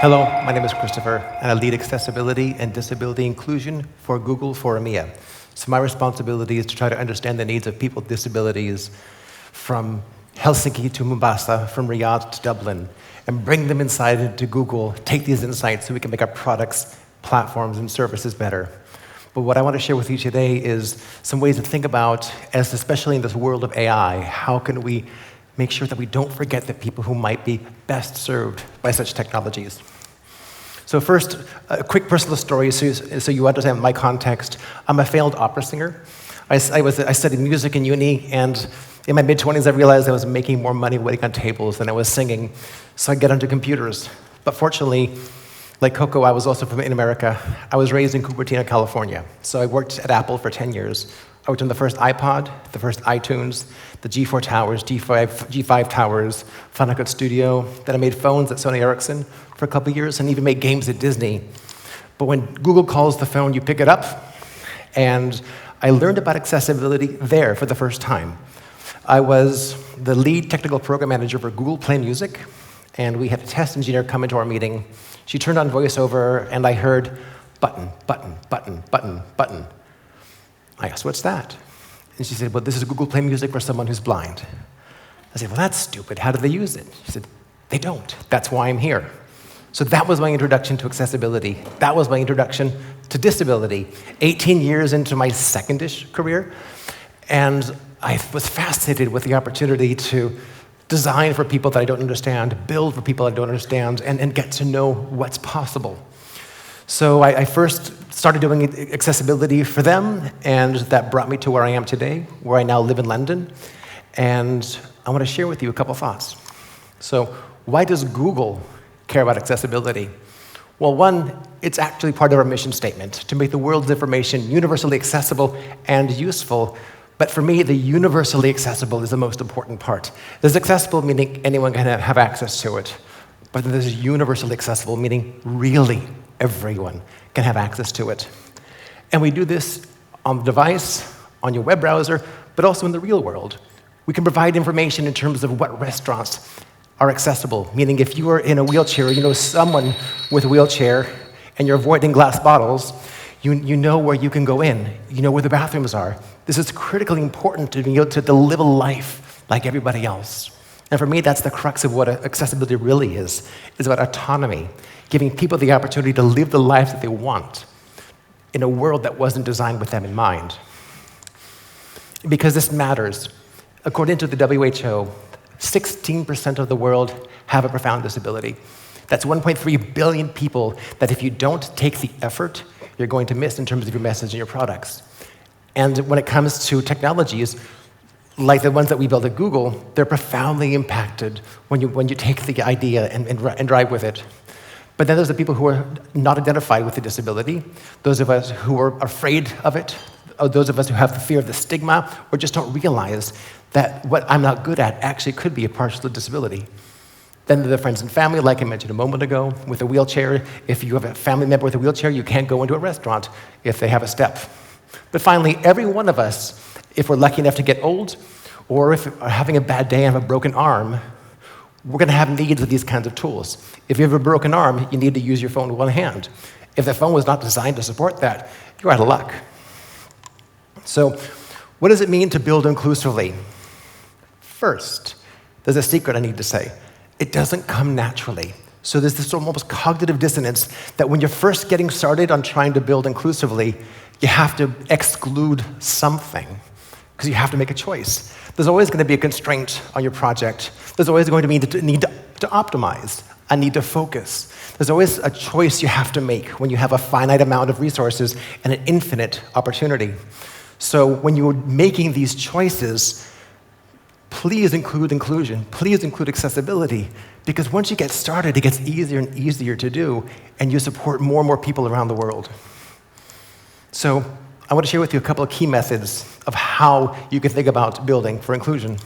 Hello, my name is Christopher, and I lead accessibility and disability inclusion for Google for EMEA. So my responsibility is to try to understand the needs of people with disabilities from Helsinki to Mombasa, from Riyadh to Dublin, and bring them inside into Google, take these insights so we can make our products, platforms, and services better. But what I want to share with you today is some ways to think about, as especially in this world of AI, how can we make sure that we don't forget the people who might be best served by such technologies. So first, a quick personal story so you understand my context. I'm a failed opera singer. I studied music in uni, and in my mid-20s I realized I was making more money waiting on tables than I was singing, so I get onto computers. But fortunately, like Coco, I was also from in America. I was raised in Cupertino, California. So I worked at Apple for 10 years. I worked on the first iPod, the first iTunes, the G4 towers, G5 towers, Final Cut Studio. Then I made phones at Sony Ericsson for a couple of years and even made games at Disney. But when Google calls the phone, you pick it up. And I learned about accessibility there for the first time. I was the lead technical program manager for Google Play Music, and we had a test engineer come into our meeting. She turned on VoiceOver, and I heard button, button, button, button, button. I asked, what's that? And she said, well, this is Google Play Music for someone who's blind. I said, well, that's stupid. How do they use it? She said, they don't. That's why I'm here. So that was my introduction to accessibility. That was my introduction to disability. 18 years into my second-ish career, and I was fascinated with the opportunity to design for people that I don't understand, build for people I don't understand, and get to know what's possible. So I first started doing accessibility for them, and that brought me to where I am today, where I now live in London. And I want to share with you a couple thoughts. So why does Google care about accessibility? Well, one, it's actually part of our mission statement, to make the world's information universally accessible and useful. But for me, the universally accessible is the most important part. There's accessible, meaning anyone can have access to it. But then there's universally accessible, meaning really everyone can have access to it. And we do this on the device, on your web browser, but also in the real world. We can provide information in terms of what restaurants are accessible, meaning if you are in a wheelchair, you know someone with a wheelchair, and you're avoiding glass bottles, you know where you can go in. You know where the bathrooms are. This is critically important to be able to live a life like everybody else. And for me, that's the crux of what accessibility really is. It's about autonomy, giving people the opportunity to live the life that they want in a world that wasn't designed with them in mind. Because this matters. According to the WHO, 16% of the world have a profound disability. That's 1.3 billion people that if you don't take the effort, you're going to miss in terms of your message and your products. And when it comes to technologies, like the ones that we build at Google, they're profoundly impacted when you take the idea and drive with it. But then there's the people who are not identified with the disability, those of us who are afraid of it, or those of us who have the fear of the stigma, or just don't realize that what I'm not good at actually could be a partial disability. Then there are the friends and family, like I mentioned a moment ago, with a wheelchair. If you have a family member with a wheelchair, you can't go into a restaurant if they have a step. But finally, every one of us, if we're lucky enough to get old, or if we're having a bad day and have a broken arm, we're going to have needs of these kinds of tools. If you have a broken arm, you need to use your phone with one hand. If the phone was not designed to support that, you're out of luck. So what does it mean to build inclusively? First, there's a secret I need to say. It doesn't come naturally. So there's this almost cognitive dissonance that when you're first getting started on trying to build inclusively, you have to exclude something because you have to make a choice. There's always going to be a constraint on your project. There's always going to be a need to optimize, a need to focus. There's always a choice you have to make when you have a finite amount of resources and an infinite opportunity. So when you're making these choices, please include inclusion, please include accessibility, because once you get started, it gets easier and easier to do, and you support more and more people around the world. So I want to share with you a couple of key methods of how you can think about building for inclusion.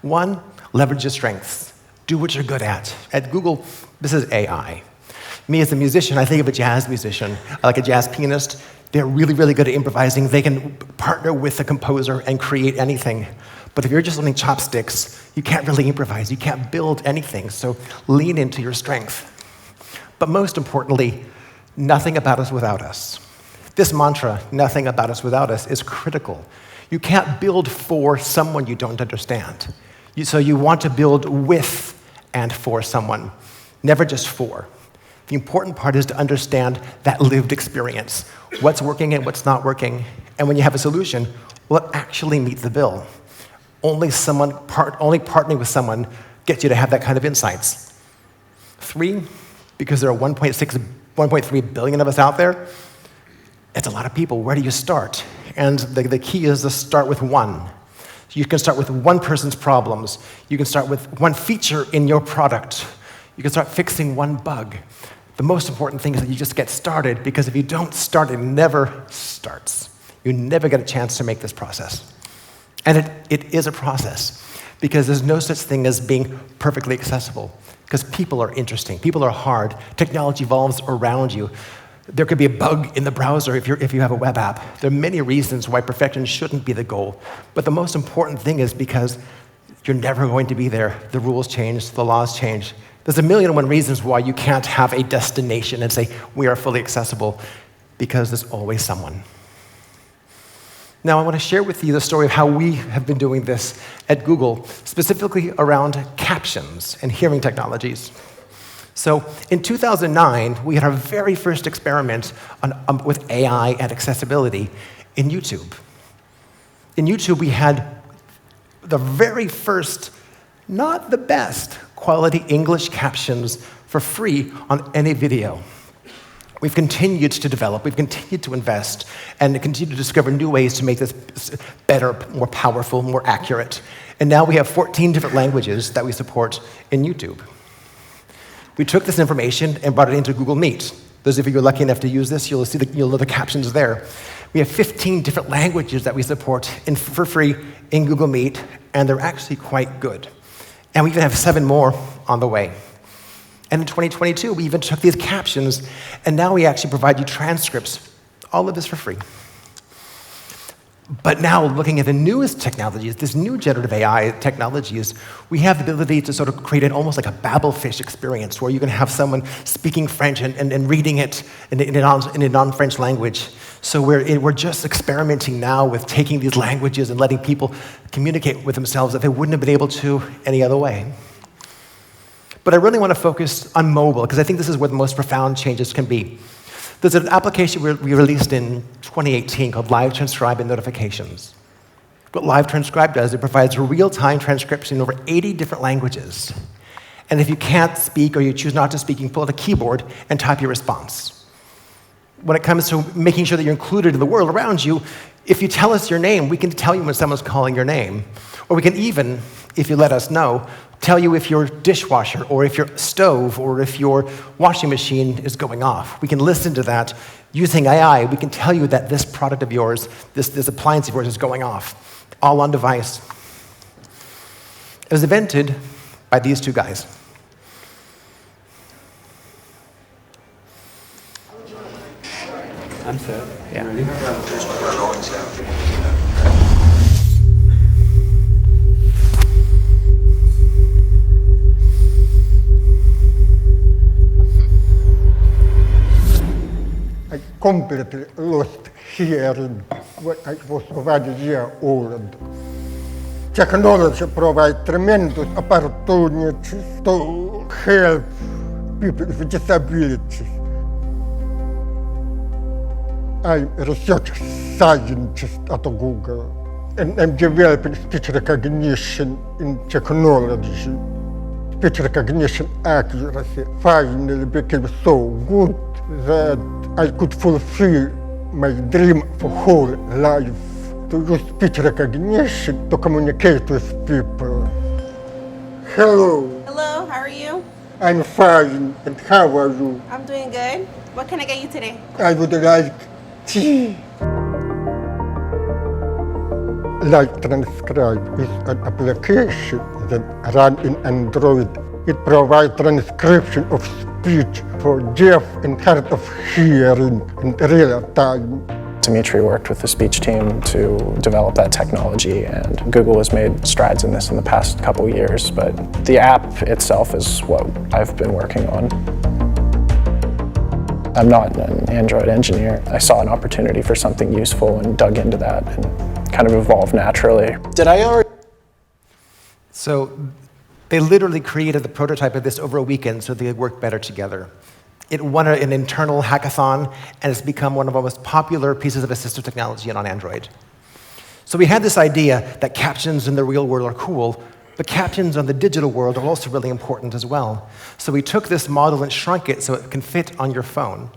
One, leverage your strengths. Do what you're good at. At Google, this is AI. Me as a musician, I think of a jazz musician, like a jazz pianist. They're really, really good at improvising. They can partner with a composer and create anything. But if you're just learning chopsticks, you can't really improvise. You can't build anything. So lean into your strength. But most importantly, nothing about us without us. This mantra, nothing about us without us, is critical. You can't build for someone you don't understand. So you want to build with and for someone, never just for. The important part is to understand that lived experience, what's working and what's not working. And when you have a solution, will it actually meet the bill? Only partnering with someone gets you to have that kind of insights. 3, because there are 1.3 billion of us out there, it's a lot of people. Where do you start? And the key is to start with one. You can start with one person's problems. You can start with one feature in your product. You can start fixing one bug. The most important thing is that you just get started, because if you don't start, it never starts. You never get a chance to make this process. And it is a process, because there's no such thing as being perfectly accessible, because people are interesting. People are hard. Technology evolves around you. There could be a bug in the browser if you have a web app. There are many reasons why perfection shouldn't be the goal. But the most important thing is because you're never going to be there. The rules change, the laws change. There's 1,000,001 reasons why you can't have a destination and say, we are fully accessible, because there's always someone. Now, I want to share with you the story of how we have been doing this at Google, specifically around captions and hearing technologies. So in 2009, we had our very first experiment with AI and accessibility in YouTube. In YouTube, we had the very first, not the best, quality English captions for free on any video. We've continued to develop, we've continued to invest, and continue to discover new ways to make this better, more powerful, more accurate. And now we have 14 different languages that we support in YouTube. We took this information and brought it into Google Meet. Those of you who are lucky enough to use this, you'll know the captions there. We have 15 different languages that we support for free in Google Meet, and they're actually quite good. And we even have 7 more on the way. And in 2022, we even took these captions, and now we actually provide you transcripts, all of this for free. But now, looking at the newest technologies, this new generative AI technologies, we have the ability to sort of create almost like a Babelfish experience, where you can have someone speaking French and reading it in a non-French language. So we're just experimenting now with taking these languages and letting people communicate with themselves that they wouldn't have been able to any other way. But I really want to focus on mobile, because I think this is where the most profound changes can be. There's an application we released in 2018 called Live Transcribe and Notifications. What Live Transcribe does, it provides real-time transcription in over 80 different languages. And if you can't speak or you choose not to speak, you can pull out a keyboard and type your response. When it comes to making sure that you're included in the world around you, if you tell us your name, we can tell you when someone's calling your name. Or we can even, if you let us know, tell you if your dishwasher or if your stove or if your washing machine is going off. We can listen to that using AI. We can tell you that this product of yours, this appliance of yours is going off, all on device. It was invented by these 2 guys. I'm set. Yeah. Ready? I completely lost hearing when I was 1 year old. Technology provides tremendous opportunities to help people with disabilities. I'm a research scientist at Google, and I'm developing speech recognition in technology. Speech recognition accuracy finally became so good that I could fulfill my dream for whole life, to use speech recognition to communicate with people. Hello. Hello, how are you? I'm fine, and how are you? I'm doing good. What can I get you today? I would like tea. Live Transcribe is an application that runs in Android. It provides transcription of speech for deaf and hard of hearing in real time. Dimitri worked with the speech team to develop that technology, and Google has made strides in this in the past couple years, but the app itself is what I've been working on. I'm not an Android engineer. I saw an opportunity for something useful and dug into that and kind of evolved naturally. Did I already? So they literally created the prototype of this over a weekend so they could work better together. It won an internal hackathon, and it's become one of our most popular pieces of assistive technology on Android. So we had this idea that captions in the real world are cool, but captions on the digital world are also really important as well. So we took this model and shrunk it so it can fit on your phone.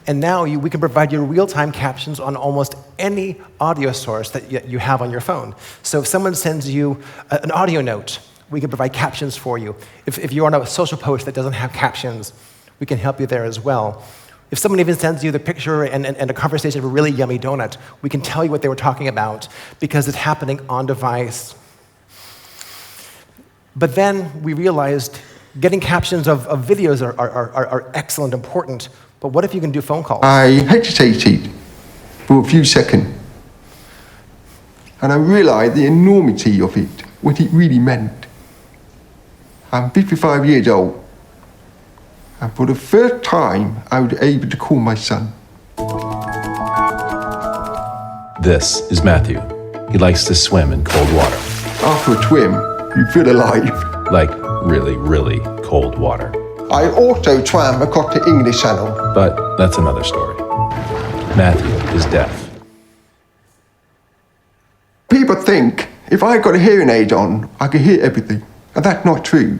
And now we can provide you real-time captions on almost any audio source that you have on your phone. So if someone sends you an audio note, we can provide captions for you. If you're on a social post that doesn't have captions, we can help you there as well. If someone even sends you the picture and a conversation of a really yummy donut, we can tell you what they were talking about because it's happening on device. But then we realized getting captions of videos are excellent, important, but what if you can do phone calls? I hesitated for a few seconds, and I realised the enormity of it, what it really meant. I'm 55 years old, and for the first time, I was able to call my son. This is Matthew. He likes to swim in cold water. After a swim, you feel alive. Like really, really cold water. I also swam across the English Channel. But that's another story. Matthew is deaf. People think if I got a hearing aid on, I could hear everything, and that's not true.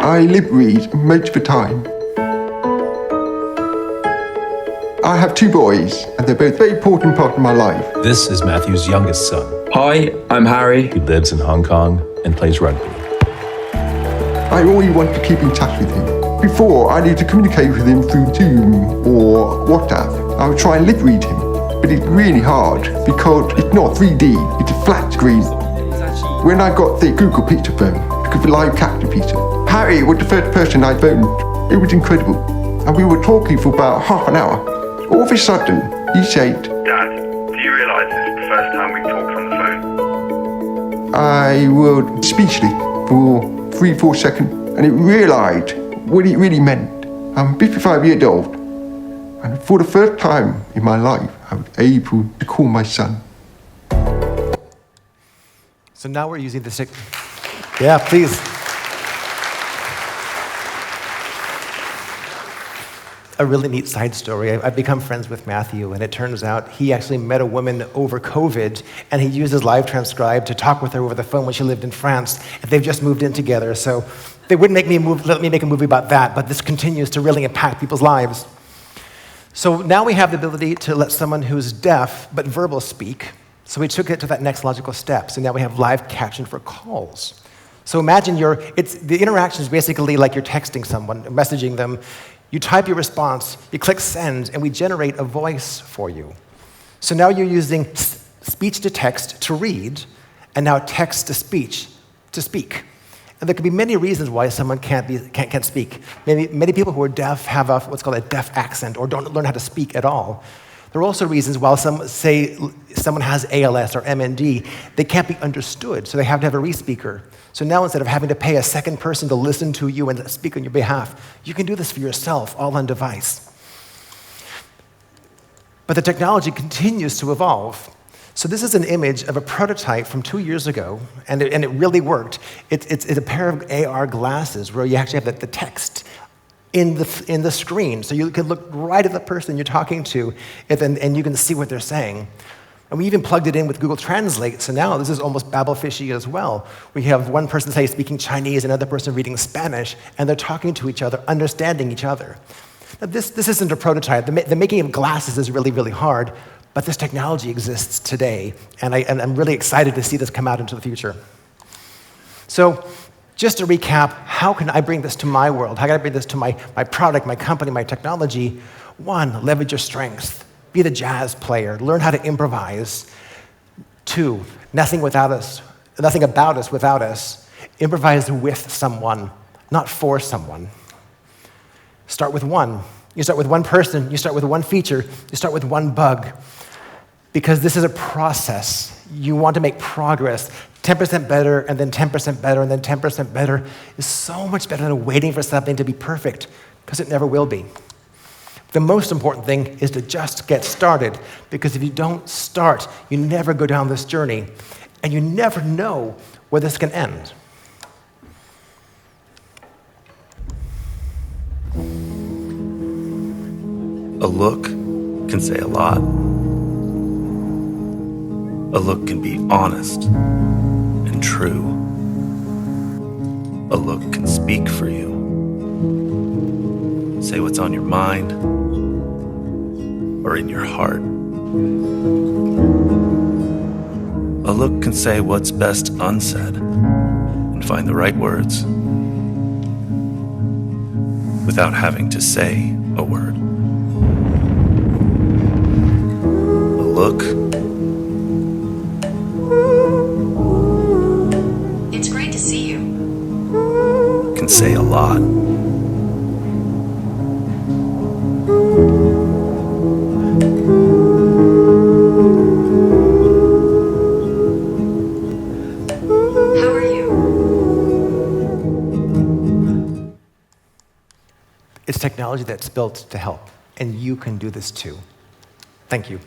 I lip read most of the time. I have two boys, and they're both very important part of my life. This is Matthew's youngest son. Hi, I'm Harry. He lives in Hong Kong and plays rugby. I always want to keep in touch with him. Before, I need to communicate with him through Zoom or WhatsApp. I would try and lip read him, but it's really hard because it's not 3D, it's a flat screen. When I got the Google Picture phone, because the live capture feature, Harry was the first person I phoned. It was incredible. And we were talking for about half an hour. All of a sudden, he said, Dad, do you realise this is the first time we've talked on the phone? I was speechless for 3-4 seconds, and it realised what it really meant. I'm 55 years old, and for the first time in my life, I was able to call my son. So now we're using the Yeah, please. A really neat side story. I've become friends with Matthew, and it turns out he actually met a woman over COVID, and he used his live transcribe to talk with her over the phone when she lived in France, and they've just moved in together. So they wouldn't let me make a movie about that, but this continues to really impact people's lives. So now we have the ability to let someone who's deaf but verbal speak. So we took it to that next logical step. So now we have live caption for calls. So imagine the interaction is basically like you're texting someone, messaging them. You type your response, you click send, and we generate a voice for you. So now you're using speech to text to read, and now text to speech to speak. And there could be many reasons why someone can't speak. Many people who are deaf have what's called a deaf accent or don't learn how to speak at all. There are also reasons why someone has ALS or MND, they can't be understood, so they have to have a re-speaker. So now instead of having to pay a second person to listen to you and speak on your behalf, you can do this for yourself, all on device. But the technology continues to evolve. So this is an image of a prototype from 2 years ago, and it really worked. It's a pair of AR glasses where you actually have the text in the screen, so you can look right at the person you're talking to, and you can see what they're saying. And we even plugged it in with Google Translate, so now this is almost Babelfishy as well. We have one person, say, speaking Chinese, another person reading Spanish, and they're talking to each other, understanding each other. Now, this isn't a prototype. The making of glasses is really, really hard, but this technology exists today, and I'm really excited to see this come out into the future. So, just to recap, how can I bring this to my world? How can I bring this to my product, my company, my technology? One, leverage your strengths. Be the jazz player. Learn how to improvise. Two, nothing about us without us. Improvise with someone, not for someone. Start with one. You start with one person. You start with one feature. You start with one bug. because this is a process. You want to make progress. 10% better, and then 10% better, and then 10% better is so much better than waiting for something to be perfect, because it never will be. The most important thing is to just get started, because if you don't start, you never go down this journey, and you never know where this can end. A look can say a lot. A look can be honest and true. A look can speak for you. Say what's on your mind or in your heart. A look can say what's best unsaid and find the right words without having to say a word. A look. It's great to see you. Can say a lot. How are you? It's technology that's built to help, and you can do this too. Thank you.